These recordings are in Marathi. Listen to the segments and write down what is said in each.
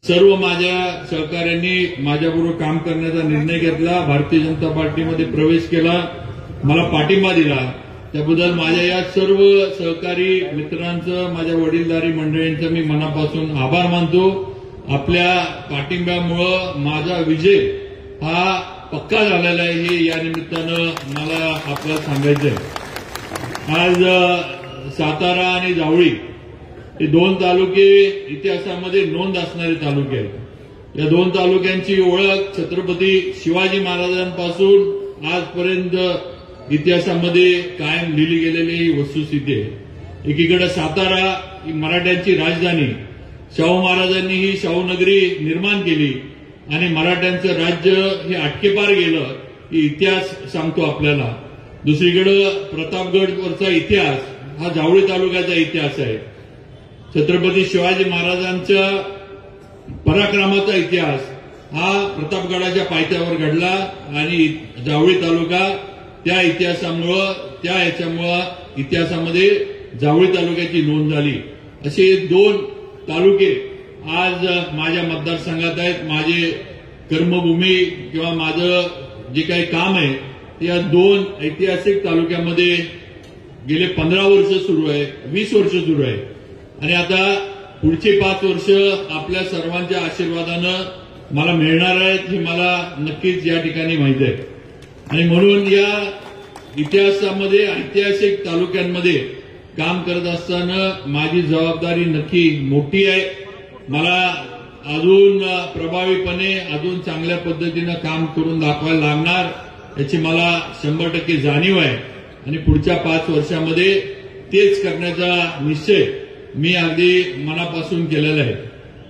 सर्व माझ्या सहकाऱ्यांनी माझ्याबरोबर काम करण्याचा निर्णय घेतला, भारतीय जनता पार्टीमध्ये प्रवेश केला, मला पाठिंबा दिला. त्याबद्दल माझ्या या सर्व सहकारी मित्रांचं, माझ्या वडीलधारी मंडळींचं मी मनापासून आभार मानतो. आपल्या पाठिंब्यामुळं माझा विजय हा पक्का झालेला आहे, हे या निमित्तानं मला आपल्याला सांगायचं आहे. आज सातारा आणि जावळी हे दोन तालुके इतिहासामध्ये नोंद असणारे तालुके आहेत. या दोन तालुक्यांची ओळख छत्रपती शिवाजी महाराजांपासून आजपर्यंत इतिहासामध्ये कायम लिहिली गेलेली ही वस्तुस्थिती आहे. एकीकडे सातारा ही मराठ्यांची राजधानी, शाहू महाराजांनी ही शाहूनगरी निर्माण केली आणि मराठ्यांचं राज्य हे अटकेपार गेलं, ही इतिहास सांगतो आपल्याला. दुसरीकडे प्रतापगडवरचा इतिहास हा जावळी तालुक्याचा इतिहास आहे. छत्रपती शिवाजी महाराजांच्या पराक्रमाचा इतिहास हा प्रतापगडाच्या पायथ्यावर घडला आणि जावळी तालुका त्या इतिहासामध्ये जावळी तालुक्याची नोंद झाली. असे दोन तालुके आज माझ्या मतदारसंघात आहेत. माझे कर्मभूमी किंवा माझं जे काही काम आहे या दोन ऐतिहासिक तालुक्यामध्ये गेले 15 वर्ष सुरू आहे, 20 वर्ष सुरू आहे आणि आता पुढचे 5 वर्ष आपल्या सर्वांच्या आशीर्वादानं मला मिळणार आहेत हे मला नक्कीच या ठिकाणी माहिती आहे. आणि म्हणून या इतिहासामध्ये ऐतिहासिक तालुक्यांमध्ये काम करत असताना माझी जबाबदारी नक्की मोठी आहे. मला अजून प्रभावीपणे अजून चांगल्या पद्धतीनं काम करून दाखवायला लागणार याची मला 100% जाणीव आहे आणि पुढच्या 5 वर्षामध्ये तेच करण्याचा निश्चय मी अगदी मनापासून केलेला आहे.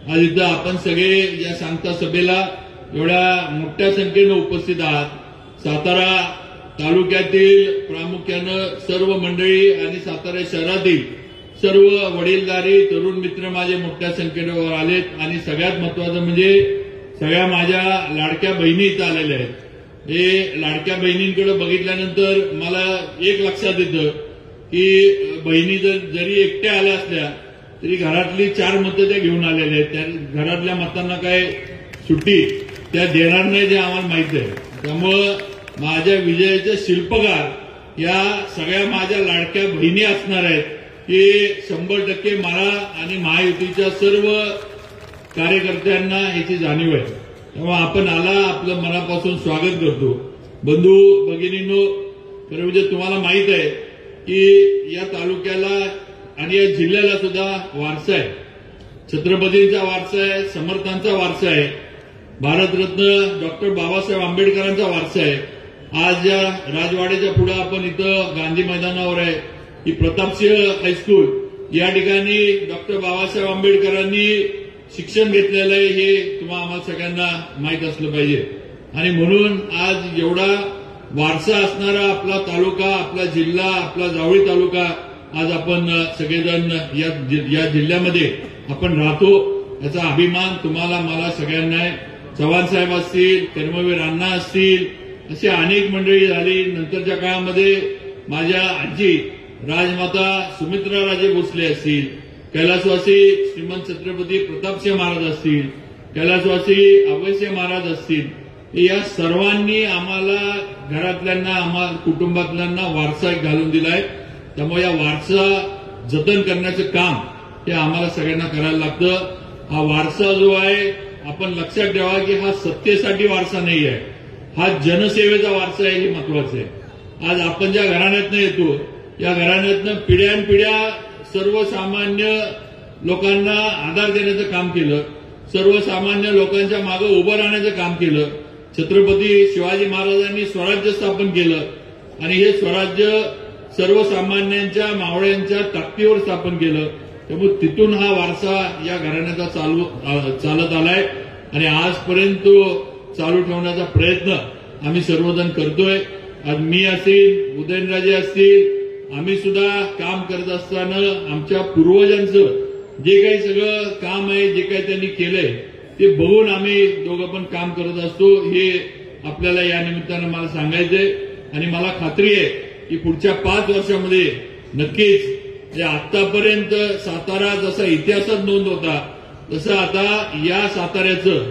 आज इथं आपण सगळे या सांगता सभेला एवढ्या मोठ्या संख्येनं उपस्थित आहात. सातारा तालुक्यातील प्रामुख्यानं सर्व मंडळी आणि सातारा शहरातील सर्व वडीलधारी तरुण मित्र माझे मोठ्या संख्येवर आलेत आणि सगळ्यात महत्वाचं म्हणजे सगळ्या माझ्या लाडक्या बहिणी इथं आलेल्या आहेत. हे लाडक्या बहिणींकडे बघितल्यानंतर मला एक लक्षात येतं की बहिणी जरी एकट्या आल्या असल्या तरी घरातली 4 मतं त्या घेऊन आलेल्या आहेत. त्या घरातल्या मतांना काय सुट्टी त्या देणार नाही जे आम्हाला माहित आहे. त्यामुळं माझ्या विजयाचे शिल्पकार या सगळ्या माझ्या लाडक्या बहिणी असणार आहेत की 100% मला आणि महायुतीच्या सर्व कार्यकर्त्यांना याची जाणीव आहे. तेव्हा आपण आला, आपलं मनापासून स्वागत करतो. बंधू भगिनींनो, खरं म्हणजे तुम्हाला माहित आहे की या तालुक्याला आणि या जिल्ह्याला सुद्धा वारसा आहे. छत्रपतींचा वारसा आहे, समर्थांचा वारसा आहे, भारतरत्न डॉक्टर बाबासाहेब आंबेडकरांचा वारसा आहे. आज या राजवाड्याच्या पुढे आपण इथं गांधी मैदानावर आहे, ही प्रतापसिंह हायस्कूल, या ठिकाणी डॉक्टर बाबासाहेब आंबेडकरांनी शिक्षण घेतलेलं आहे हे तुम्हाला आम्हाला सगळ्यांना माहीत असलं पाहिजे. आणि म्हणून आज एवढा वारसा असणारा आपला तालुका, आपला जिल्हा, आपला जावळी तालुका आज आपण सगळेजण या जिल्ह्यामध्ये आपण राहतो याचा अभिमान तुम्हाला मला सगळ्यांना आहे. चव्हाण साहेब असतील, कर्मवीर अण्णा असतील, अशी अनेक मंडळी झाली. नंतरच्या काळामध्ये माझ्या आजी राजमाता सुमित्राराजे भोसले असतील, कैलासवासी श्रीमंत छत्रपती प्रतापसिंह महाराज असतील, कैलासवासी अभयसिंह महाराज असतील, या सर्वांनी आम्हाला घरातल्यांना, आम्हाला कुटुंबातल्यांना वारसा घालून दिलाय. त्यामुळे या वारसा जतन करण्याचं काम हे आम्हाला सगळ्यांना करायला लागतं. हा वारसा जो आहे आपण लक्षात ठेवा की हा सत्तेसाठी वारसा नाही आहे, हा जनसेवेचा वारसा आहे, हे महत्वाचं आहे. आज आपण ज्या घराण्यातनं येतो या घराण्यातनं पिढ्यानपिढ्या सर्वसामान्य लोकांना आधार देण्याचं काम केलं, सर्वसामान्य लोकांच्या मागे उभं राहण्याचं काम केलं. छत्रपती शिवाजी महाराजांनी स्वराज्य स्थापन केलं आणि हे स्वराज्य सर्वसामान्यांच्या मावळ्यांच्या ताकदीवर स्थापन केलं. त्यामुळे तिथून हा वारसा या घराण्याचा चालत आलाय आणि आजपर्यंत तो चालू ठेवण्याचा प्रयत्न आम्ही सर्वजण करतोय. आज मी असेल, उदयनराजे असतील, आम्ही सुद्धा काम करत असताना आमच्या पूर्वजांचं जे काही सगळं काम आहे, जे काही त्यांनी केलंय ते बघून आम्ही दोघं पण काम करत असतो. हे आपल्याला या निमित्तानं मला सांगायचंय आणि मला खात्री आहे की पुढच्या 5 वर्षामध्ये नक्कीच आतापर्यंत सातारा जसा इतिहासात नोंद होता तसं आता या साताऱ्याचं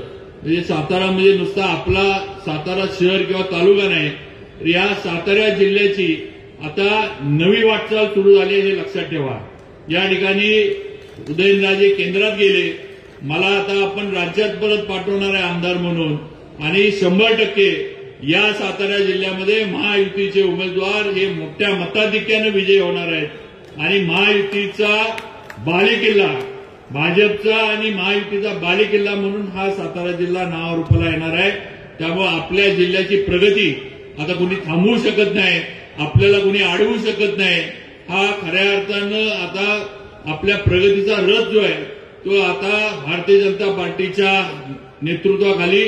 म्हणजे सातारा म्हणजे नुसता आपला सातारा शहर किंवा तालुका नाही, तर या सातारा जिल्ह्याची आता नवी वाटचाल सुरू झाली हे लक्षात ठेवा. या ठिकाणी उदयनराजे केंद्रात गेले, मला आता आपण राज्यात परत पाठवणार आहे आमदार म्हणून, आणि 100% या सातारा जिल्ह्यामध्ये महायुतीचे उमेदवार हे मोठ्या मताधिक्याने विजयी होणार आहेत आणि महायुतीचा बालेकिल्ला, भाजपचा आणि महायुतीचा बालेकिल्ला म्हणून हा सातारा जिल्हा नावारूपाला येणार आहे. त्यामुळे आपल्या जिल्ह्याची प्रगती आता कोणी थांबवू शकत नाही, आपल्याला कोणी अडवू शकत नाही. हा खऱ्या अर्थानं आता आपल्या प्रगतीचा रथ जो आहे तो आता भारतीय जनता पार्टीच्या नेतृत्वाखाली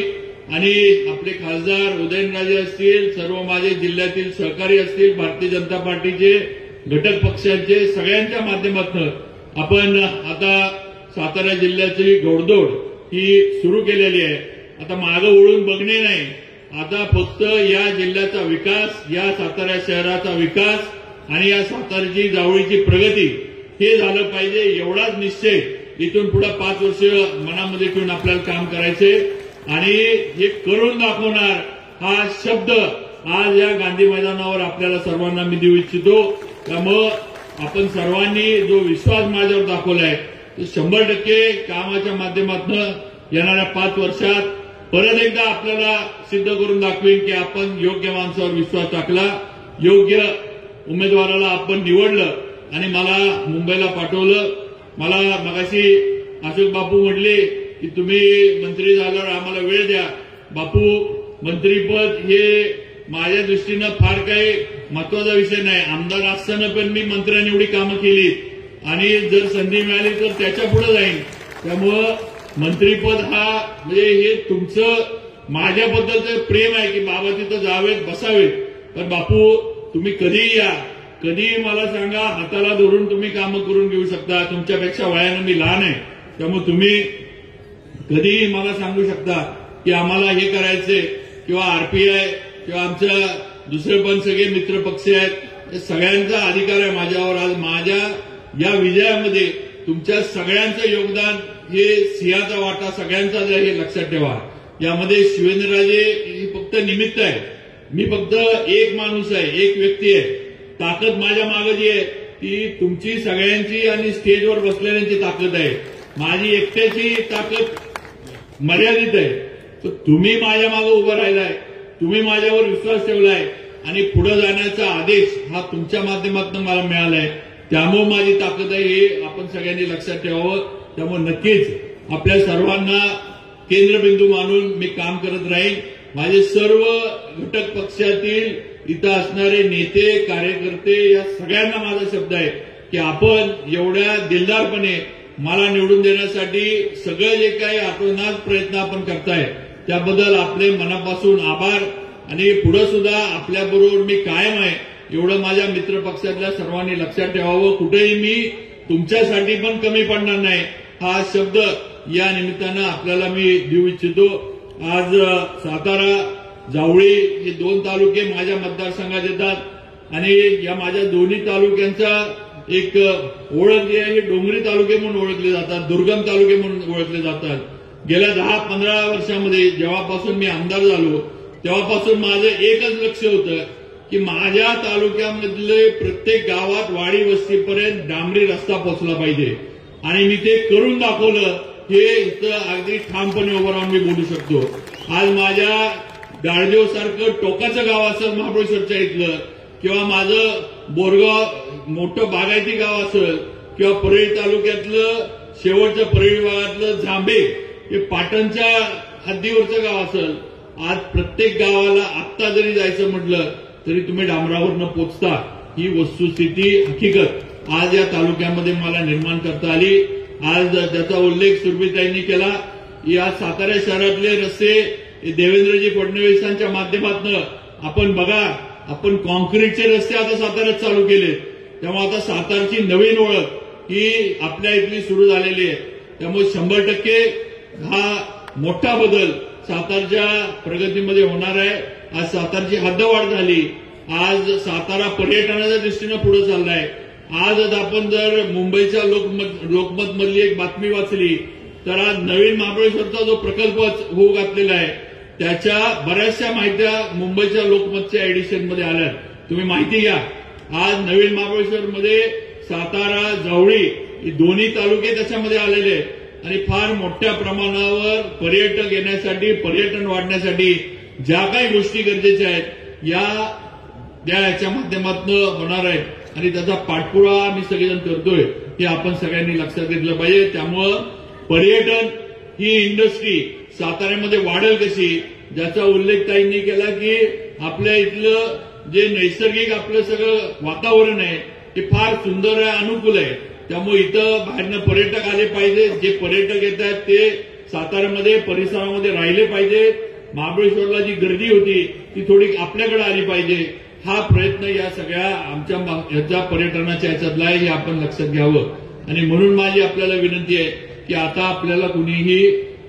आणि आपले खासदार उदयनराजे असतील, सर्व माझे जिल्ह्यातील सहकारी असतील, भारतीय जनता पार्टीचे घटक पक्षांचे सगळ्यांच्या माध्यमातून आपण आता सातारा जिल्ह्याची घोडदौड ही सुरू केलेली आहे. आता मागं वळून बघणे नाही, आता फक्त या जिल्ह्याचा विकास, या सातारा शहराचा विकास आणि या साताऱ्याची जावळीची प्रगती हे झालं पाहिजे. एवढाच निश्चय इथून पुढे 5 वर्ष मनामध्ये ठेवून आपल्याला काम करायचे आणि हे करून दाखवणार हा शब्द आज या गांधी मैदानावर आपल्याला सर्वांना मी देऊ इच्छितो. त्यामुळं आपण सर्वांनी जो विश्वास माझ्यावर दाखवलाय तो 100% कामाच्या माध्यमातून येणाऱ्या 5 वर्षात परत एकदा आपल्याला सिद्ध करून दाखवेन की आपण योग्य माणसावर विश्वास टाकला, योग्य उमेदवाराला आपण निवडलं आणि मला मुंबईला पाठवलं. मला मगाशी अशोक बापू म्हटले की तुम्ही मंत्री झाल्यावर आम्हाला वेळ द्या. बापू, मंत्रीपद हे माझ्या दृष्टीनं फार काही महत्वाचा विषय नाही. आमदार असताना पण मी मंत्र्यांनी एवढी कामं केली आणि जर संधी मिळाली तर त्याच्या पुढे जाईन. त्यामुळं मंत्रीपद हा म्हणजे हे तुमचं माझ्याबद्दलचं प्रेम आहे की बाबा तिथं जावेत, बसावेत. तर बापू तुम्ही कधीही या, कधीही मला सांगा, हाताला धरून तुम्ही कामं करून घेऊ शकता. तुमच्यापेक्षा वयानं मी लहान आहे, त्यामुळे तुम्ही कधीही मला सांगू शकता की आम्हाला हे करायचंय, किंवा आरपीआय किंवा आमच्या दुसरे पण सगळे मित्र पक्ष आहेत, हे सगळ्यांचा अधिकार आहे माझ्यावर. आज माझ्या या विजयामध्ये तुमच्या सगळ्यांचं योगदान, हे सिंहाचा वाटा सगळ्यांचाच आहे हे लक्षात ठेवा. यामध्ये शिवेंद्रराजे हे फक्त निमित्त आहे, मी फक्त एक माणूस आहे, एक व्यक्ती आहे. ताकद माझ्या मागे जी आहे ती तुमची सगळ्यांची आणि स्टेजवर बसलेल्यांची ताकद आहे. माझी एकट्याची ताकद मर्यादित आहे. तर तुम्ही माझ्या मागे उभं राहिलाय, तुम्ही माझ्यावर विश्वास ठेवलाय आणि पुढे जाण्याचा आदेश हा तुमच्या माध्यमातून मला मिळालाय. त्यामुळे माझी ताकद आहे हे आपण सगळ्यांनी लक्षात ठेवावं. त्यामुळे नक्कीच आपल्या सर्वांना केंद्रबिंदू मानून मी काम करत राहीन. माझे सर्व घटक पक्षातील इथं असणारे नेते, कार्यकर्ते या सगळ्यांना माझा शब्द आहे की आपण एवढ्या दिलदारपणे मला निवडून देण्यासाठी सगळं जे काही आतोनात प्रयत्न आपण करताय त्याबद्दल आपले मनापासून आभार. आणि पुढे सुद्धा आपल्याबरोबर मी कायम आहे एवढं माझ्या मित्र पक्षातल्या सर्वांनी लक्षात ठेवावं. कुठेही मी तुमच्यासाठी पण कमी पडणार नाही हा शब्द या निमित्तानं आपल्याला मी देऊ इच्छितो. आज सातारा, जावळी हे 2 तालुके माझ्या मतदारसंघात येतात आणि या माझ्या दोन्ही तालुक्यांचा एक ओळख जी आहे हे डोंगरी तालुके म्हणून ओळखले जातात, दुर्गम तालुके म्हणून ओळखले जातात. गेल्या 10-15 वर्षामध्ये जेव्हापासून मी आमदार झालो तेव्हापासून माझं एकच लक्ष होतं की माझ्या तालुक्यामधले प्रत्येक गावात, वाडी वस्तीपर्यंत डांबरी रस्ता पोहोचला पाहिजे आणि मी ते करून दाखवलं. हे इथं अगदी ठामपणे उभं राहून मी बोलू शकतो. आज माझ्या गाळदेव सारखं टोकाचं गाव असेल महाबळेश्वरच्या इथलं, किंवा माझं बोरगाव मोठं बागायती गाव असेल, किंवा परळी तालुक्यातलं शेवटचं परळी भागातलं झांबे हे पाटणच्या हद्दीवरचं गाव असेल, आज प्रत्येक गावाला आत्ता जरी जायचं म्हटलं तरी तुम्ही डांबरावरनं पोचता. ही वस्तुस्थिती, हकीकत आज या तालुक्यामध्ये मला निर्माण करता आली. आज त्याचा उल्लेख सुरभीताईंनी केला. या सातारा शहरातले रस्ते देवेंद्रजी फडणवीसांच्या माध्यमातून आपण बघा, आपण कॉन्क्रीटचे रस्ते आता साताऱ्यात चालू केले. त्यामुळे आता सातारची नवीन ओळख ही आपल्या इथली सुरू झालेली आहे. त्यामुळे 100% हा मोठा बदल सातारच्या प्रगतीमध्ये होणार आहे. आज सातारची हद्दवाढ झाली. आज सातारा पर्यटनाच्या दृष्टीनं पुढे चाललाय. आज आपण जर मुंबईच्या लोकमत मधली एक बातमी वाचली तर आज नवीन महाबळेश्वरचा जो प्रकल्प होऊ घातलेला आहे त्याच्या बऱ्याचशा माहित्या मुंबईच्या लोकमतच्या एडिशनमध्ये आल्या. तुम्ही माहिती घ्या. आज नवीन महाबळेश्वरमध्ये सातारा, जावळी हे दोन्ही तालुके त्याच्यामध्ये आलेले आहेत आणि फार मोठ्या प्रमाणावर पर्यटक येण्यासाठी, पर्यटन वाढण्यासाठी ज्या काही गोष्टी गरजेच्या आहेत याच्या माध्यमातून होणार आहेत आणि त्याचा पाठपुरावा आम्ही सगळेजण करतोय हे आपण सगळ्यांनी लक्षात घेतलं पाहिजे. त्यामुळं पर्यटन ही इंडस्ट्री साताऱ्यामध्ये वाढेल कशी, ज्याचा उल्लेख ताईंनी केला की आपल्या इथलं जे नैसर्गिक आपलं सगळं वातावरण आहे ते फार सुंदर आहे, अनुकूल आहे. त्यामुळे इथं बाहेरनं पर्यटक आले पाहिजे. जे पर्यटक येत आहेत ते साताऱ्यामध्ये परिसरामध्ये राहिले पाहिजे. महाबळेश्वरला जी गर्दी होती ती थोडी आपल्याकडे आली पाहिजे. हा प्रयत्न या सगळ्या आमच्या ह्याच्या पर्यटनाच्या ह्याच्यातला आहे हे आपण लक्षात घ्यावं. आणि म्हणून माझी आपल्याला विनंती आहे की आता आपल्याला कुणीही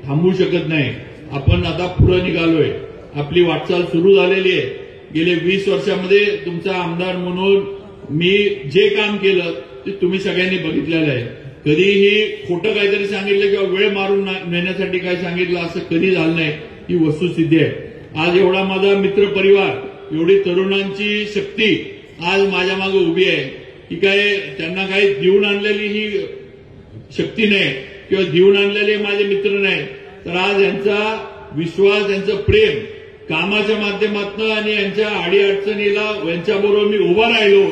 थांबवू शकत नाही. आपण आता पुढे निघालोय. आपली वाटचाल सुरू झालेली आहे. गेले 20 वर्षामध्ये तुमचा आमदार म्हणून मी जे काम केलं ते तुम्ही सगळ्यांनी बघितलेलं आहे. कधीही खोटं काहीतरी सांगितलं किंवा वेळ मारून नेण्यासाठी काय सांगितलं असं कधी झालं नाही. ही वस्तुस्थिती आहे. आज एवढा माझा मित्र परिवार, एवढी तरुणांची शक्ती आज माझ्या मागे उभी आहे की काय त्यांना काही देऊन आणलेली ही शक्ती नाही किंवा देऊन आणलेले माझे मित्र नाही. तर आज यांचा विश्वास, यांचं प्रेम कामाच्या माध्यमातून आणि यांच्या अडीअडचणीला यांच्याबरोबर मी उभा राहिलो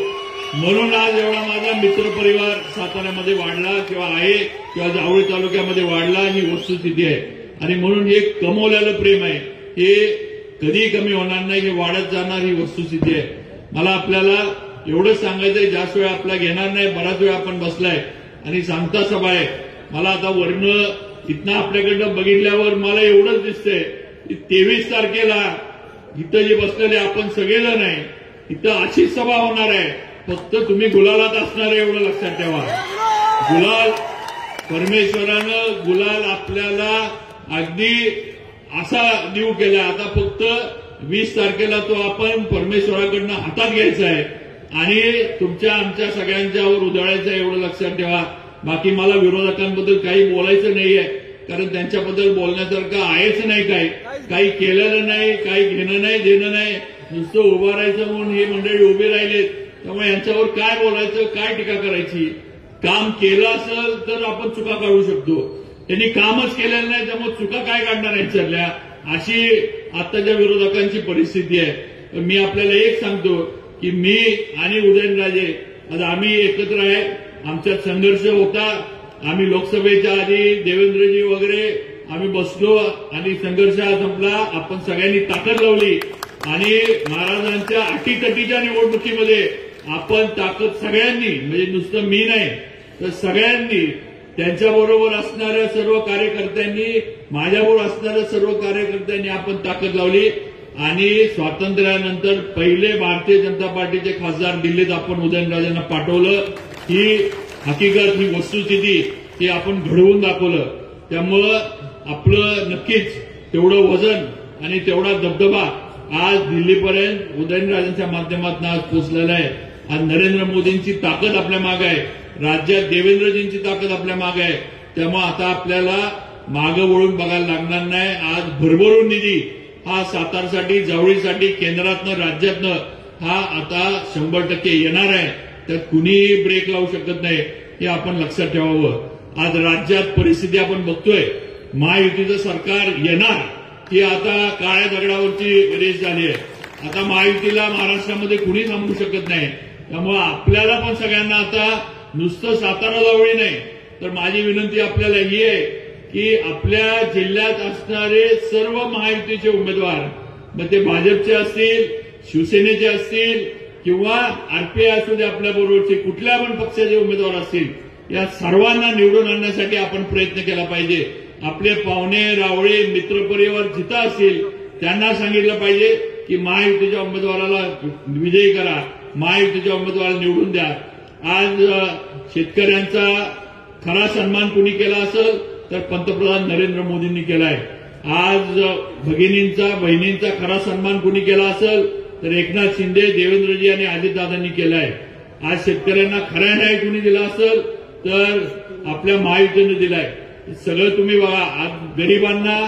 म्हणून आज एवढा माझा मित्र परिवार साताऱ्यामध्ये वाढला किंवा आहे किंवा जावळी तालुक्यामध्ये वाढला ही वस्तुस्थिती आहे. आणि म्हणून हे कमवलेलं प्रेम आहे हे कधी कमी होणार नाही, हे वाढत जाणार ही वस्तुस्थिती आहे. मला आपल्याला एवढंच सांगायचंय, जास्त वेळ आपला घेणार नाही. बराच वेळ आपण बसलाय आणि सांगता सभा आहे. मला आता वर्ण इथनं आपल्याकडनं बघितल्यावर मला एवढंच दिसतंय की 23 तारखेला इथं जे बसलेले आपण सगळेजण आहे इथं अशीच सभा होणार आहे. फक्त तुम्ही गुलालात असणार आहे एवढं लक्षात ठेवा. गुलाल परमेश्वरानं गुलाल आपल्याला अगदी असा देऊ केला. आता फक्त 20 तारखेला तो आपण परमेश्वराकडनं हातात घ्यायचा आहे आणि तुमच्या आमच्या सगळ्यांच्यावर उधळायचं आहे एवढं लक्षात ठेवा. बाकी मला विरोधकांबद्दल काही बोलायचं नाहीये कारण त्यांच्याबद्दल बोलण्यासारखं आहेच नाही. काही केलेलं नाही, काही घेणं नाही, देणं नाही. नुसतं उभं राहायचं म्हणून ही मंडळी उभी राहिलेत. त्यामुळे यांच्यावर काय बोलायचं, काय टीका करायची. काम केलं असेल तर आपण चुका काढू शकतो. त्यांनी कामच केलेलं नाही त्यामुळे चुका काय काढणार यांच्यातल्या, अशी आताच्या विरोधकांची परिस्थिती आहे. मी आपल्याला एक सांगतो की मी आणि उदयनराजे आज आम्ही एकत्र आहे. आमच्यात संघर्ष होता. आम्ही लोकसभेच्या आधी देवेंद्रजी वगैरे आम्ही बसलो आणि संघर्ष संपला. आपण सगळ्यांनी ताकद लावली आणि महाराजांच्या अटीतटीच्या निवडणुकीमध्ये आपण ताकद सगळ्यांनी, म्हणजे नुसतं मी नाही तर सगळ्यांनी, त्यांच्याबरोबर असणाऱ्या सर्व कार्यकर्त्यांनी, माझ्याबरोबर असणाऱ्या सर्व कार्यकर्त्यांनी आपण ताकद लावली आणि स्वातंत्र्यानंतर पहिले भारतीय जनता पार्टीचे खासदार दिल्लीत आपण उदयनराजेंना पाठवलं. ही हकीकत, ही वस्तुस्थिती ही आपण घडवून दाखवलं. त्यामुळं आपलं नक्कीच तेवढं वजन आणि तेवढा दबदबा आज दिल्लीपर्यंत उदयनराजेंच्या माध्यमातून आज पोहोचलेला आहे. आज नरेंद्र मोदींची ताकद आपल्या मागे आहे. राज्यात देवेंद्रजींची ताकद आपल्या मागे आहे. त्यामुळे आता आपल्याला मागं वळून बघायला लागणार नाही. आज भरभरून निधी हा सातारसाठी, जावळीसाठी केंद्रातनं, राज्यातनं हा आता 100% येणार आहे. त्यात कुणीही ब्रेक लावू शकत नाही हे आपण लक्षात ठेवावं. आज राज्यात परिस्थिती आपण बघतोय. महायुतीचं सरकार येणार ही आता काळ्या दगडावरची रेस झाली आहे. आता महायुतीला महाराष्ट्रामध्ये कुणी थांबवू शकत नाही. त्यामुळे आपल्याला पण सगळ्यांना आता नुसतं सातारा जावळी नाही तर माझी विनंती आपल्याला ही आहे की आपल्या जिल्ह्यात असणारे सर्व महायुतीचे उमेदवार, मग ते भाजपचे असतील, शिवसेनेचे असतील किंवा आरपीआय असू दे, आपल्या बरोबरचे कुठल्या पण पक्षाचे उमेदवार असतील, या सर्वांना निवडून आणण्यासाठी आपण प्रयत्न केला पाहिजे. आपले पाहुणे रावळे मित्रपरिवार जिथं असतील त्यांना सांगितलं पाहिजे की महायुतीच्या उमेदवाराला विजयी करा, महायुतीच्या उमेदवाराला निवडून द्या. आज शेतकऱ्यांचा खरा सन्मान कुणी केला असेल तर पंतप्रधान नरेंद्र मोदींनी केलाय. आज भगिनींचा, बहिणींचा खरा सन्मान कुणी केला असेल तर एकनाथ शिंदे, देवेंद्रजी आणि अजितदादांनी केलाय. आज शेतकऱ्यांना खरा न्याय कुणी दिला असेल तर आपल्या महायुतीने दिलाय. सगळं तुम्ही बघा. आज गरिबांना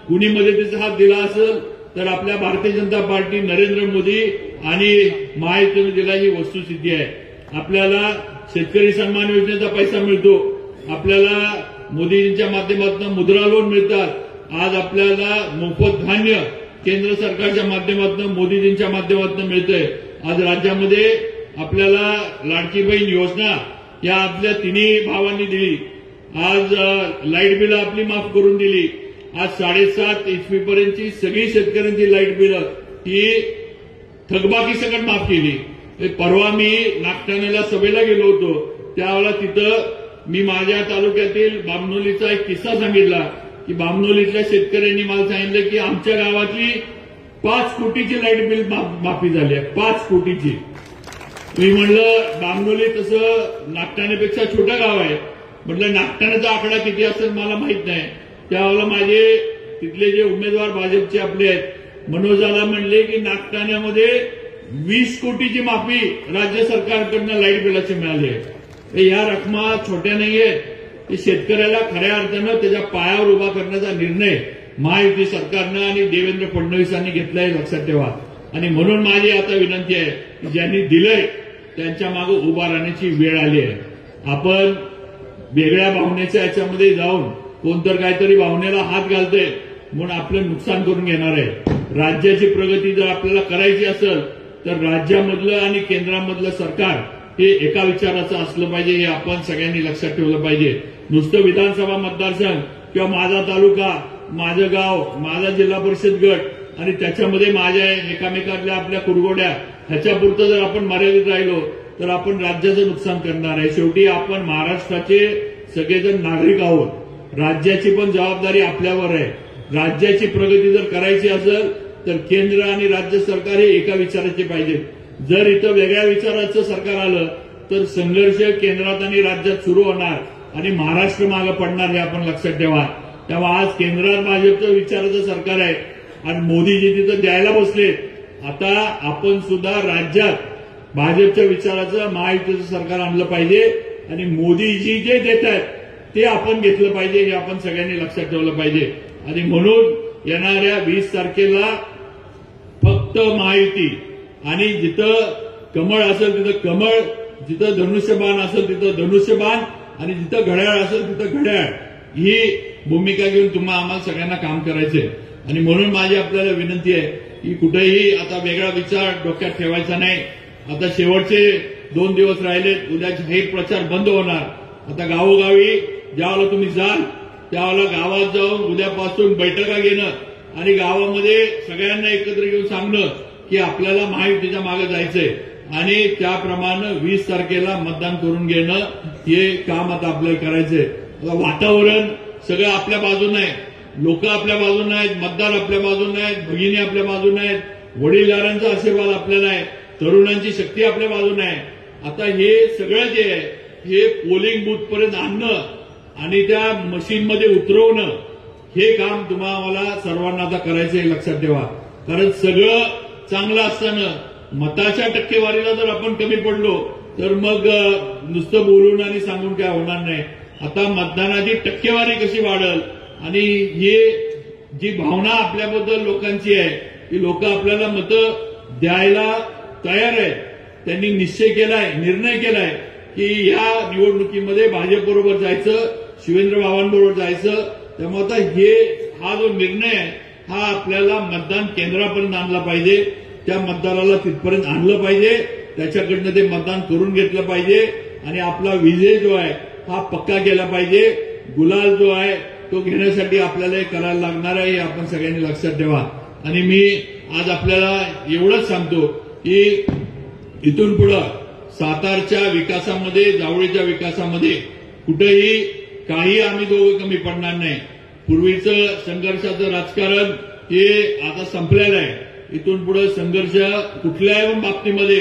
कुणी मदतीचा हात दिला असेल तर आपल्या भारतीय जनता पार्टी, नरेंद्र मोदी आणि महायुतीने दिला, ही वस्तुस्थिती आहे. आपल्याला शेतकरी सन्मान योजनेचा पैसा मिळतो, आपल्याला मोदींच्या माध्यमातून मुद्रा लोन मिळतात, आज आपल्याला मोफत धान्य केंद्र सरकारच्या माध्यमातून, मोदीजींच्या माध्यमातून मिळतंय. आज राज्यामध्ये आपल्याला लाडकी बहीण योजना या आपल्या तिन्ही भावांनी दिली. आज लाईट बिल आपली माफ करून दिली. आज 7.5 HP पर्यंतची सगळी शेतकऱ्यांची लाईट बिल ही थकबाकी सकट माफ केली. परवा मी नागठाण्याला सभेला गेलो होतो, त्यावेळेला तिथं मी माझ्या तालुक्यातील बामनोलीचा एक किस्सा सांगितला की बामनोलीतल्या शेतकऱ्यांनी मला सांगितलं की आमच्या गावातली 5 कोटीची लाईट बिल माफी झाली आहे. 5 कोटीची. मी म्हणलं बामनोली तसं नागठाण्यापेक्षा छोटं गाव आहे, म्हटलं नागठाण्याचा आकडा किती असेल मला माहित नाही. त्यावेळेला माझे तिथले जे उमेदवार भाजपचे आपले आहेत मनोजाला म्हणले की नागठाण्यामध्ये 20 कोटीची माफी राज्य सरकारकडनं लाईट बिलाची मिळाली आहे. या रकमा छोट्या नाहीयेत. ते शेतकऱ्याला खऱ्या अर्थानं त्याच्या पायावर उभा करण्याचा निर्णय महायुती सरकारनं आणि देवेंद्र फडणवीसांनी घेतलाय, लक्षात ठेवा. आणि म्हणून माझी आता विनंती आहे की ज्यांनी दिलंय त्यांच्या मागे उभा राहण्याची वेळ आली आहे. आपण वेगळ्या भावनेच्या याच्यामध्ये जाऊन कोणतर काहीतरी भावनेला हात घालतंय म्हणून आपलं नुकसान करून घेणार आहे. राज्याची प्रगती जर आपल्याला करायची असेल तर राज्यामधलं आणि केंद्रामधलं सरकार हे एका विचाराचं असलं पाहिजे, हे आपण सगळ्यांनी लक्षात ठेवलं पाहिजे. नुसतं विधानसभा मतदारसंघ किंवा माझा तालुका, माझं गाव, माझा जिल्हा परिषद गट आणि त्याच्यामध्ये माझ्या एकामेकातल्या आपल्या कुरघोड्या ह्याच्यापुरतं जर आपण मर्यादित राहिलो तर आपण राज्याचं नुकसान करणार आहे. शेवटी आपण महाराष्ट्राचे सगळेजण नागरिक आहोत. राज्याची पण जबाबदारी आपल्यावर आहे. राज्याची प्रगती जर करायची असेल तर केंद्र आणि राज्य सरकार हे एका विचाराचे पाहिजे. जर इथं वेगळ्या विचाराचं सरकार आलं तर संघर्ष केंद्रात आणि राज्यात सुरू होणार आणि महाराष्ट्र मागे पडणार, हे आपण लक्षात ठेवा. तेव्हा आज केंद्रात भाजपचं विचाराचं सरकार आहे आणि मोदीजी तिथं द्यायला बसले. आता आपण सुद्धा राज्यात भाजपच्या विचाराचं महायुतीचं सरकार आणलं पाहिजे आणि मोदीजी जे देत आहेत ते आपण घेतलं पाहिजे, हे आपण सगळ्यांनी लक्षात ठेवलं पाहिजे. आणि म्हणून येणाऱ्या 20 तारखेला फक्त महायुती आणि जिथं कमळ असेल तिथं कमळ, जिथं धनुष्यबाण असेल तिथं धनुष्यबाण आणि जिथं घड्याळ असेल तिथं घड्याळ, ही भूमिका घेऊन तुम्हाला आम्हाला सगळ्यांना काम करायचंय. आणि म्हणून माझी आपल्याला विनंती आहे की कुठेही आता वेगळा विचार डोक्यात ठेवायचा नाही. आता शेवटचे 2 दिवस राहिलेत, उद्या जाहीर प्रचार बंद होणार. आता गावोगावी ज्यावेळेला तुम्ही जाल त्यावेळेला गावात जाऊन उद्यापासून बैठका घेणं आणि गावामध्ये सगळ्यांना एकत्र घेऊन सांगणं की आपल्याला महायुतीच्या मागे जायचंय आणि त्याप्रमाणे 20 तारखेला मतदान करून घेणं, हे काम आता आपल्याला करायचंय. वातावरण सगळं आपल्या बाजूने आहे, लोक आपल्या बाजूने आहेत, मतदार आपल्या बाजूने आहेत, भगिनी आपल्या बाजूने आहेत, वडीलधाऱ्यांचा आशीर्वाद आपल्याला आहे, तरुणांची शक्ती आपल्या बाजूने आहे. आता हे सगळं जे आहे हे पोलिंग बूथ पर्यंत आणणं आणि त्या मशीनमध्ये उतरवणं, हे काम तुम्हाला सर्वांना आता करायचंय, लक्षात ठेवा. कारण सगळं चांगलं असताना मताच्या टक्केवारीला जर आपण कमी पडलो तर मग नुसतं बोलून आणि सांगून काय होणार नाही. आता मतदानाची टक्केवारी कशी वाढेल आणि हे जी भावना आपल्याबद्दल लोकांची आहे की लोक आपल्याला मतं द्यायला तयार आहेत. त्यांनी निश्चय केलाय, निर्णय केलाय की या निवडणुकीमध्ये भाजपबरोबर जायचं, शिवेंद्र बाबांबरोबर जायचं. त्यामुळे आता हा जो निर्णय आहे हा आपल्याला मतदान केंद्रापर्यंत आणला पाहिजे, त्या मतदाराला तिथपर्यंत आणलं पाहिजे, त्याच्याकडनं ते मतदान करून घेतलं पाहिजे आणि आपला विजय जो आहे हा पक्का केला पाहिजे. गुलाल जो आहे तो घेण्यासाठी आपल्याला हे करायला लागणार आहे, हे आपण सगळ्यांनी लक्षात ठेवा. आणि मी आज आपल्याला एवढंच सांगतो की इथून पुढे सातारच्या विकासामध्ये, जावळीच्या विकासामध्ये कुठेही काही आम्ही दोघं कमी पडणार नाही. पूर्वीचं संघर्षाचं राजकारण हे आता संपलेलं आहे. इथून पुढे संघर्ष कुठल्याही बाबतीमध्ये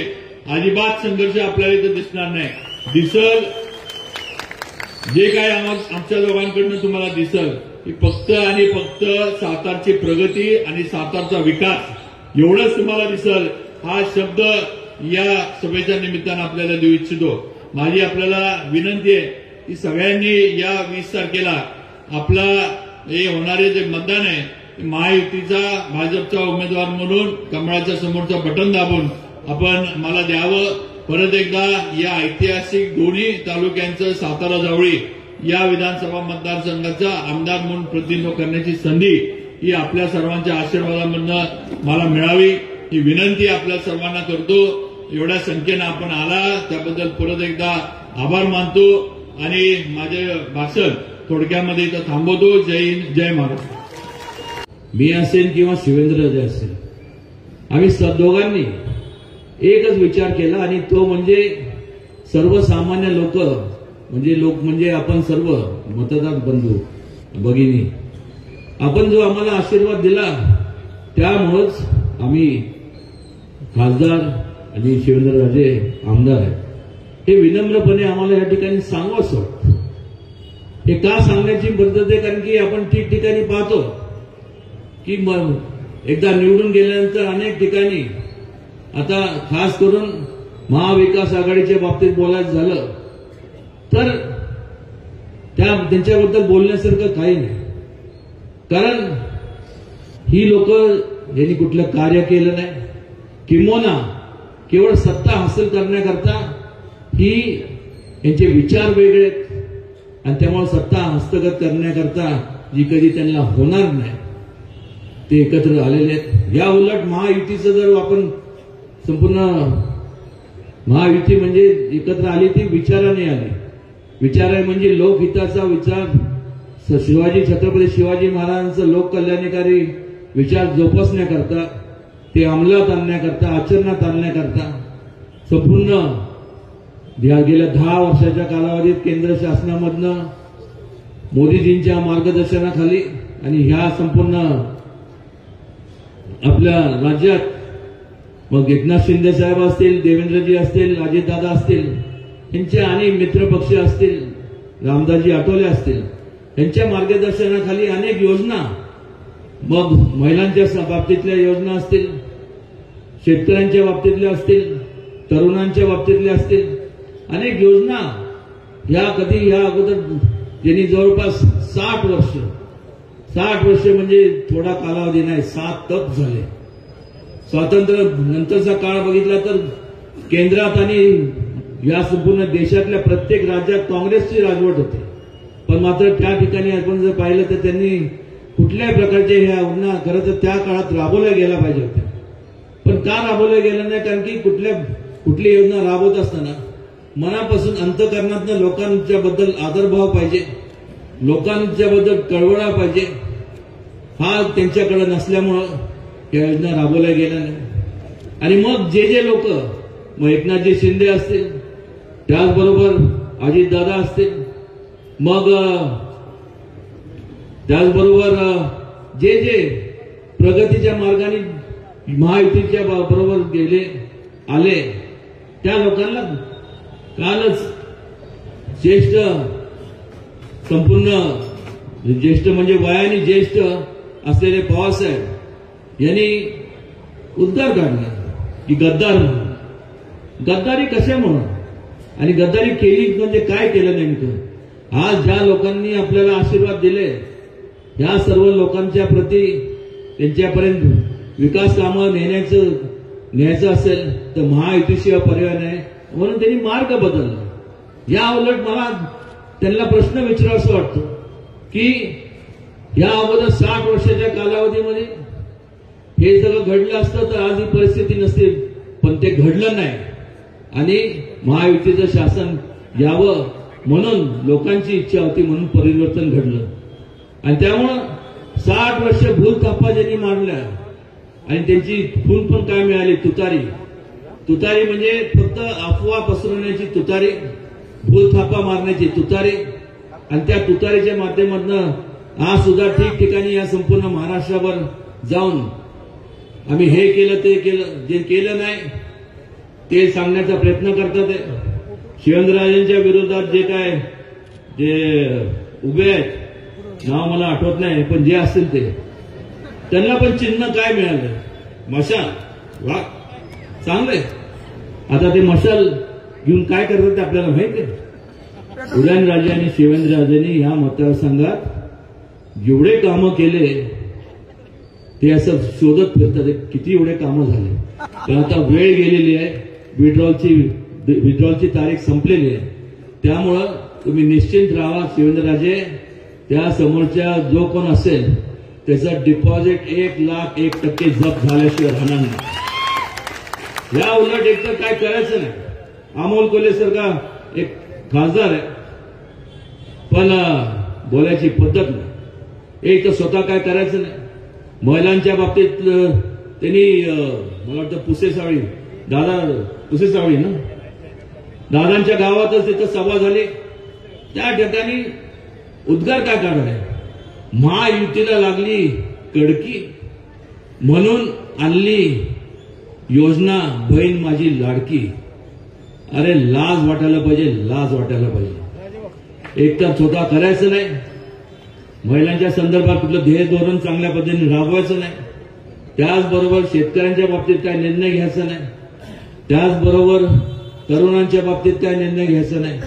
अजिबात संघर्ष आपल्याला इथं दिसणार नाही. दिसल जे काय आमच्या दोघांकडनं तुम्हाला दिसल की फक्त आणि फक्त सातारची प्रगती आणि सातारचा विकास एवढंच तुम्हाला दिसल. हा शब्द या सभेच्या निमित्तानं आपल्याला देऊ इच्छितो. माझी आपल्याला विनंती आहे की सगळ्यांनी या 20 तारखेला आपला हे होणारे जे मतदान आहे महायुतीचा भाजपचा उमेदवार म्हणून कमळाच्या समोरचं बटन दाबून आपण मला द्यावं. परत एकदा या ऐतिहासिक दोन्ही तालुक्यांचं सातारा जावळी या विधानसभा मतदारसंघाचा आमदार म्हणून प्रतिनिधित्व करण्याची संधी ही आपल्या सर्वांच्या आशीर्वादामधनं मला मिळावी ही विनंती आपल्या सर्वांना करतो. एवढ्या संख्येनं आपण आला त्याबद्दल परत एकदा आभार मानतो आणि माझे भाषण थोडक्यामध्ये इथं थांबवतो. जय हिंद, जय महाराष्ट्र. मी असेल किंवा शिवेंद्रराजे असेल, आम्ही दोघांनी एकच विचार केला आणि तो म्हणजे सर्वसामान्य लोक म्हणजे आपण सर्व मतदार बंधू भगिनी, आपण जो आम्हाला आशीर्वाद दिला त्यामुळेच आम्ही खासदार आणि शिवेंद्रराजे आमदार आहेत. हे विनम्रपणे आम्हाला या ठिकाणी सांगावंच वाटतं. हे का सांगण्याची पद्धत आहे कारण की आपण ठिकठिकाणी पाहतो की एकदा निवडून गेल्यानंतर अनेक ठिकाणी आता खास करून महाविकास आघाडीच्या बाबतीत बोलायचं झालं तर त्यांच्याबद्दल बोलण्यासारखं काही नाही. कारण ही लोक यांनी कुठलं कार्य केलं नाही, किंबहुना केवळ सत्ता हासिल करण्याकरता ही यांचे विचार वेगळे आहेत आणि त्यामुळे सत्ता हस्तगत करण्याकरता जी कधी त्यांना होणार नाही ते एकत्र आलेले आहेत. या उलट महायुतीचं जर आपण संपूर्ण महायुती म्हणजे एकत्र आली ती विचाराने आली. विचार आहे म्हणजे लोकहिताचा विचार, छत्रपती शिवाजी महाराजांचं लोककल्याणकारी विचार जोपासण्याकरता, ते अंमलात आणण्याकरता, आचरणात आणण्याकरता संपूर्ण गेल्या 10 वर्षाच्या कालावधीत केंद्र शासनामधनं मोदीजींच्या मार्गदर्शनाखाली आणि ह्या संपूर्ण आपल्या राज्यात मग एकनाथ शिंदे साहेब असतील, देवेंद्रजी असतील, अजितदादा असतील, यांचे आणि मित्रपक्ष असतील, रामदासजी आठवले असतील, यांच्या मार्गदर्शनाखाली अनेक योजना, मग महिलांच्या बाबतीतल्या योजना असतील, शेतकऱ्यांच्या बाबतीतल्या असतील, तरुणांच्या बाबतीतल्या असतील, अनेक योजना या अगोदर ज्यांनी जवळपास 60 वर्ष म्हणजे थोडा कालावधी नाही, 7 दशक झाले. स्वातंत्र्य नंतरचा काळ बघितला तर केंद्रात आणि या संपूर्ण देशातल्या प्रत्येक राज्यात काँग्रेसची राजवट होती. पण मात्र त्या ठिकाणी आपण जर पाहिलं तर त्यांनी कुठल्याही प्रकारच्या ह्या योजना खरं तर त्या काळात राबवल्या गेल्या पाहिजे होत्या. पण का राबवल्या गेल्या नाही कारण की कुठली योजना राबवत असताना मनापासून अंतःकरणातनं लोकांच्या बद्दल आदरभाव पाहिजे, लोकांच्या बद्दल कळवळा पाहिजे, हा त्यांच्याकडे नसल्यामुळं या योजना राबवल्या गेल्या नाही. आणि मग जे लोक मग एकनाथजी शिंदे असतील, त्याचबरोबर अजितदादा असतील, मग त्याचबरोबर जे प्रगतीच्या मार्गाने महायुतीच्या बरोबर आले त्या लोकांना कालच संपूर्ण ज्येष्ठ म्हणजे वयाने ज्येष्ठ असलेले पवारसाहेब यांनी उद्गार काढला की गद्दार म्हणून. गद्दारी कशामुळे आणि गद्दारी केली म्हणजे काय केलं नेमकं. आज ज्या लोकांनी आपल्याला आशीर्वाद दिले ह्या सर्व लोकांच्या प्रती त्यांच्यापर्यंत विकास कामं न्यायचं असेल तर महायुतीशिवाय पर्याय नाही म्हणून त्यांनी मार्ग बदलला. या उलट मला त्यांना प्रश्न विचारावा वाटतो की या अगोदर 60 वर्षाच्या कालावधीमध्ये हे सगळं घडलं असतं तर आज ही परिस्थिती नसते. पण ते घडलं नाही आणि महायुतीचं शासन यावं म्हणून लोकांची इच्छा होती म्हणून परिवर्तन घडलं. आणि त्यामुळं 60 वर्ष भूलथापा ज्यांनी मारल्या आणि त्यांची खून पण काय मिळाली, तुतारी म्हणजे फक्त अफवा पसरवण्याची तुतारी, भूलथापा मारण्याची तुतारी. आणि त्या तुतारीच्या माध्यमातून आज सुद्धा ठिकठिकाणी या संपूर्ण महाराष्ट्रावर जाऊन आम्ही हे केलं ते केलं, जे केलं नाही ते सांगण्याचा प्रयत्न करतात. शिवेंद्रराजेंच्या विरोधात जे उभे आहेत, नाव मला आठवत नाही पण जे असतील ते, त्यांना पण चिन्ह काय मिळालं, मशाल. वा, चांगलंय. आता ते मशाल घेऊन काय करतात ते आपल्याला माहिती आहे. उदयनराजे आणि शिवेंद्रराजेंनी या मतदारसंघात जेवढे कामं केले ते असं शोधत फिरतात किती एवढे कामं झाले. पण आता वेळ गेलेली आहे, विड्रॉलची तारीख संपलेली आहे. त्यामुळं तुम्ही निश्चिंत राहा शिवेंद्रराजे. त्या समोरच्या जो कोण असेल त्याचं डिपॉझिट 1,01% जप्त झाल्याशिवाय राहणार नाही. या उलट एक तर काय करायचं नाही. अमोल कोल्हे सारखा एक खासदार आहे पण बोलायची पद्धत नाही. एक तर स्वतः काय करायचं नाही. महिलांच्या बाबतीत त्यांनी मला वाटतं पुसेसावळी ना दादांच्या गावातच तिथं सभा झाली. त्या ठिकाणी उद्गार काय काढणार आहे. महायुतीला लागली कडकी म्हणून आणली योजना बहीण माझी लाडकी. अरे लाज वाटायला पाहिजे, लाज वाटायला पाहिजे. एक तर स्वतः करायचं नाही. महिलांच्या संदर्भात कुठलं ध्येय धोरण चांगल्या पद्धतीने राबवायचं नाही. त्याचबरोबर शेतकऱ्यांच्या बाबतीत काय निर्णय घ्यायचा नाही. त्याचबरोबर तरुणांच्या बाबतीत काय निर्णय घ्यायचा नाही.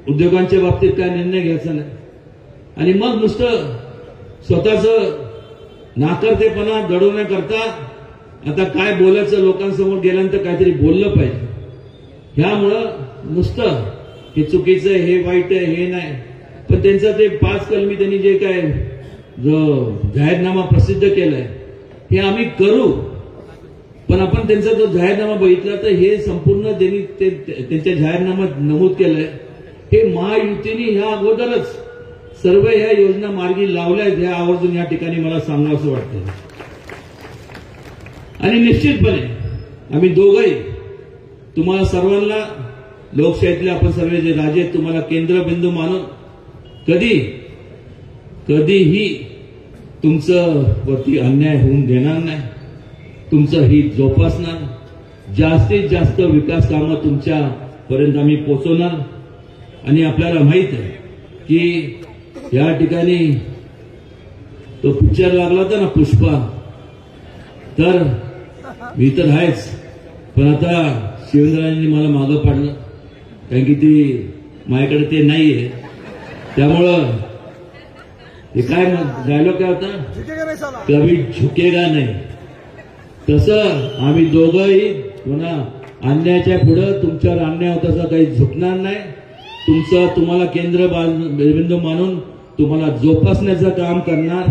उद्योगांच्या बाबतीत काय निर्णय घ्यायचा नाही. आणि मग नुसतं स्वतःच नाकर्तेपणा दडवण्याकरता आता काय बोलायचं, लोकांसमोर गेल्यानंतर काहीतरी बोललं पाहिजे. ह्यामुळं नुसतं हे चुकीचं आहे, हे वाईट आहे, हे नाही. पण त्यांचा ते 5 कलमी त्यांनी जे काय जो जाहीरनामा प्रसिद्ध केलाय हे आम्ही करू. पण आपण त्यांचा जो जाहीरनामा बघितला तर हे संपूर्ण त्यांनी त्यांच्या जाहीरनाम्यात नमूद केलंय हे महायुतीने ह्या अगोदरच सर्व ह्या योजना मार्गी लावल्या आहेत. ह्या आवर्जून या ठिकाणी मला सांगावंसं वाटतं. आणि निश्चितपणे आम्ही दोघंही तुम्हाला सर्वांना लोकशाहीतले आपण सर्व जे राजे आहेत तुम्हाला केंद्रबिंदू मानून कधीही तुमचं वरती अन्याय होऊन देणार नाही. तुमचं हित जोपासणार. जास्तीत जास्त विकास कामं तुमच्यापर्यंत आम्ही पोहोचवणार. आणि आपल्याला माहित आहे की या ठिकाणी तो पिक्चर लागला होता ना पुष्पा, तर मी तर आहेच. पण आता शिवेंद्रराजांनी मला मागं पाडलं कारण की ती माझ्याकडे ते नाहीये. त्यामुळं ते काय डायलॉग काय होता, कभी झुकेगा नाही. तसं आम्ही दोघंही पुन्हा अन्यायाच्या पुढे तुमच्यावर अन्याय होता तसा काही झुकणार नाही. तुम्हाला केंद्रबिंदू मानून तुम्हाला जोपासण्याचं काम करणार.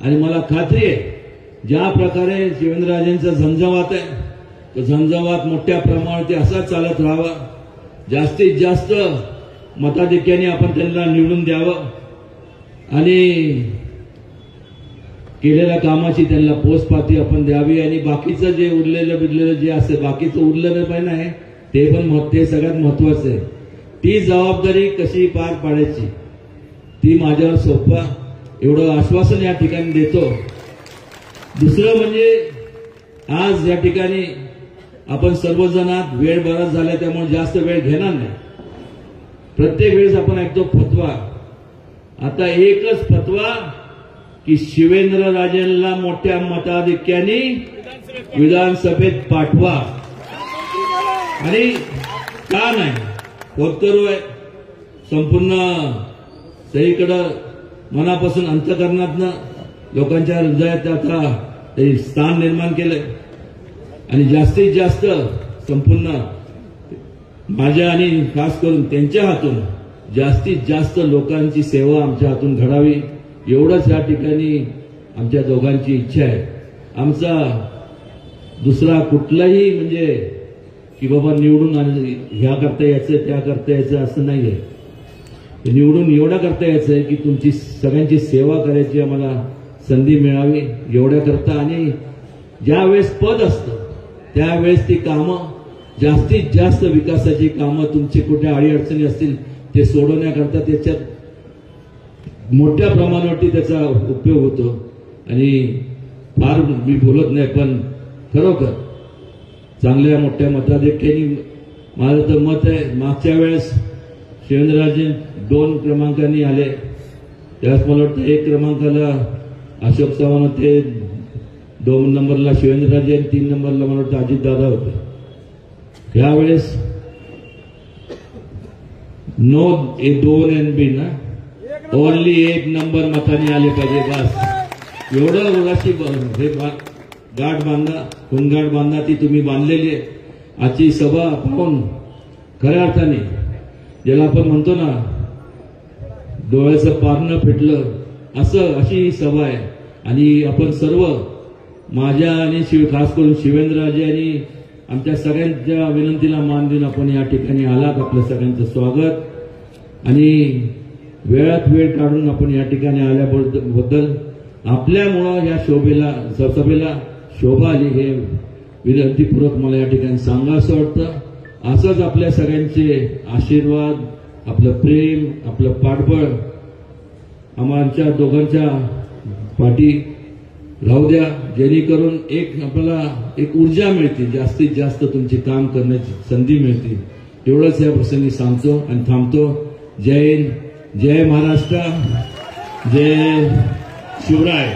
आणि मला खात्री आहे ज्या प्रकारे शिवेंद्रराजेंचा झंझावात आहे तो झंझावात मोठ्या प्रमाणात असाच चालत राहावा. जास्तीत जास्त मताधिक्याने आपण त्यांना निवडून द्यावं आणि केलेल्या कामाची त्यांना पोचपाती आपण द्यावी. आणि बाकीचं जे उरलेलं जे असेल बाकीचं उरलेलं पण आहे ते सगळ्यात महत्वाचं आहे. ती जबाबदारी कशी पार पाडायची ती माझ्यावर सोपवा एवढं आश्वासन या ठिकाणी देतो. दुसरं म्हणजे आज या ठिकाणी आपण सर्वजणात वेळ बराच झाला त्यामुळे जास्त वेळ घेणार नाही. प्रत्येक वेळेस आपण ऐकतो फतवा. आता एकच फतवा की शिवेंद्रराजेंना मोठ्या मताधिक्याने विधानसभेत पाठवा. आणि का नाही होतकरू आहे संपूर्ण सगळीकडं मनापासून अंतःकरणातनं लोकांच्या हृदयात आता ते स्थान निर्माण केलंय. आणि जास्तीत जास्त संपूर्ण माझ्या आणि खास करून त्यांच्या हातून जास्तीत जास्त लोकांची सेवा आमच्या हातून घडावी एवढंच या ठिकाणी आमच्या दोघांची इच्छा आहे. आमचा दुसरा कुठलाही म्हणजे की बाबा निवडून ह्या करता यायचं त्या करता यायचं असं नाहीये. निवडून एवढा करता यायचं की तुमची सगळ्यांची सेवा करायची आम्हाला संधी मिळावी एवढ्या करता. आणि ज्या वेळेस पद असतं त्यावेळेस ती कामं जास्तीत जास्त विकासाची कामं तुमचे कुठे अडीअडचणी असतील ते सोडवण्याकरता त्याच्यात मोठ्या प्रमाणावरती त्याचा उपयोग होतो. आणि फार मी बोलत नाही पण खरोखर चांगल्या मोठ्या मताधिक्याने माझं तर मत आहे. मागच्या वेळेस शिवेंद्रराजे 2 क्रमांकांनी आले त्यावेळेस मला वाटतं 1 क्रमांकाला अशोक चव्हाण होते, 2 नंबरला शिवेंद्रराजे आणि 3 नंबरला मला वाटतं अजितदादा होते. यावेळेस 2 NB ना ओनली 1 नंबर मताने आले पाहिजे. बस एवढं उराशी हे गाठ बांधा, खूनगाठ बांधा ती तुम्ही बांधलेली आहे. आजची सभा पाहून खऱ्या अर्थाने ज्याला आपण म्हणतो ना डोळ्याचं पारणं फेटलं अशी ही सभा आहे. आणि आपण सर्व माझ्या आणि खास करून शिवेंद्रराजे आणि आमच्या सगळ्यांच्या विनंतीला मान देऊन आपण या ठिकाणी आलात. आपलं सगळ्यांचं स्वागत आणि वेळात वेळ काढून आपण या ठिकाणी आल्याबद्दल आपल्यामुळं या सभेला शोभा आली हे विनंतीपूर्वक मला या ठिकाणी सांगावंसं वाटतं. असंच आपल्या सगळ्यांचे आशीर्वाद, आपलं प्रेम, आपलं पाठबळ आमच्या दोघांच्या पाठी राहू द्या, जेणेकरून आपल्याला एक ऊर्जा मिळते, जास्तीत जास्त तुमचे काम करण्याची संधी मिळते. एवढंच या प्रसंगी सांगतो आणि थांबतो. जय हिंद, जय महाराष्ट्र, जय शिवराय.